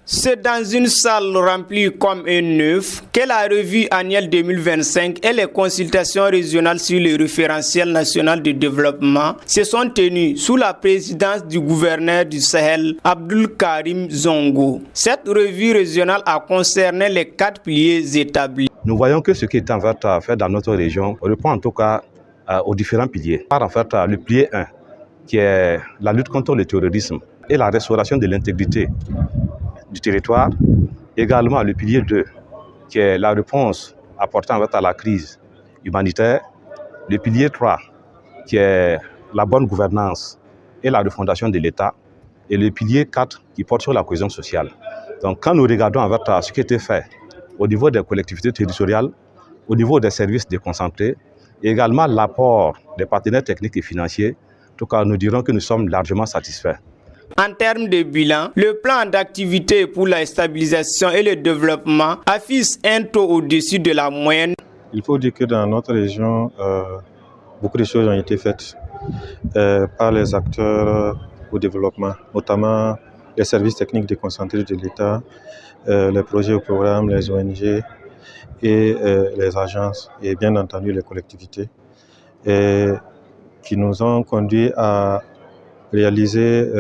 C'est dans une salle remplie comme un œuf que la revue annuelle 2025 et les consultations régionales sur le référentiel national de développement se sont tenues sous la présidence du gouverneur du Sahel, Abdul Karim Zongo. Cette revue régionale a concerné les 4 piliers établis. Nous voyons que ce qui est en fait à faire dans notre région répond en tout cas aux différents piliers. En fait, le pilier 1, qui est la lutte contre le terrorisme et la restauration de l'intégrité du territoire. Également le pilier 2, qui est la réponse apportée en fait à la crise humanitaire. Le pilier 3, qui est la bonne gouvernance et la refondation de l'État. Et le pilier 4, qui porte sur la cohésion sociale. Donc quand nous regardons en fait ce qui a été fait au niveau des collectivités territoriales, au niveau des services déconcentrés, et également l'apport des partenaires techniques et financiers, en tout cas nous dirons que nous sommes largement satisfaits. En termes de bilan, le plan d'activité pour la stabilisation et le développement affiche un taux au-dessus de la moyenne. Il faut dire que dans notre région, beaucoup de choses ont été faites par les acteurs au développement, notamment les services techniques déconcentrés de l'État, les projets au programme, les ONG et les agences et bien entendu les collectivités, et qui nous ont conduit à réaliser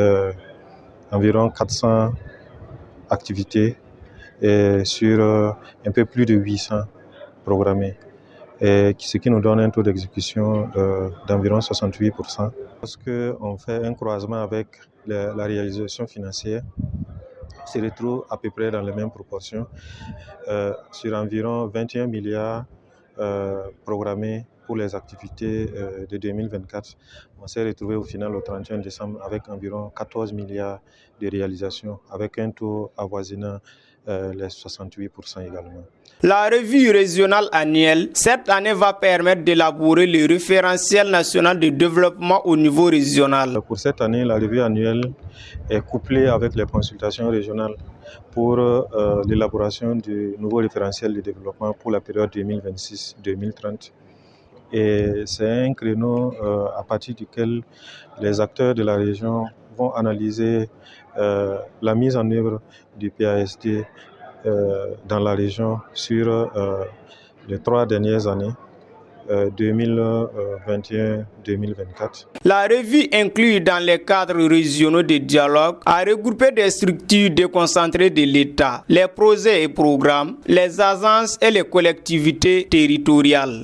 environ 400 activités sur un peu plus de 800 programmés, ce qui nous donne un taux d'exécution d'environ 68%. Lorsqu'on fait un croisement avec la réalisation financière, on se retrouve à peu près dans les mêmes proportions, sur environ 21 milliards programmés pour les activités de 2024. On s'est retrouvé au final au 31 décembre avec environ 14 milliards de réalisations, avec un taux avoisinant les 68% également. La revue régionale annuelle, cette année, va permettre d'élaborer le référentiel national de développement au niveau régional. Pour cette année, la revue annuelle est couplée avec les consultations régionales pour l'élaboration du nouveau référentiel de développement pour la période 2026-2030. Et c'est un créneau à partir duquel les acteurs de la région vont analyser la mise en œuvre du PASD dans la région sur les 3 dernières années, 2021-2024. La revue inclut dans les cadres régionaux de dialogue à regrouper des structures déconcentrées de l'État, les projets et programmes, les agences et les collectivités territoriales.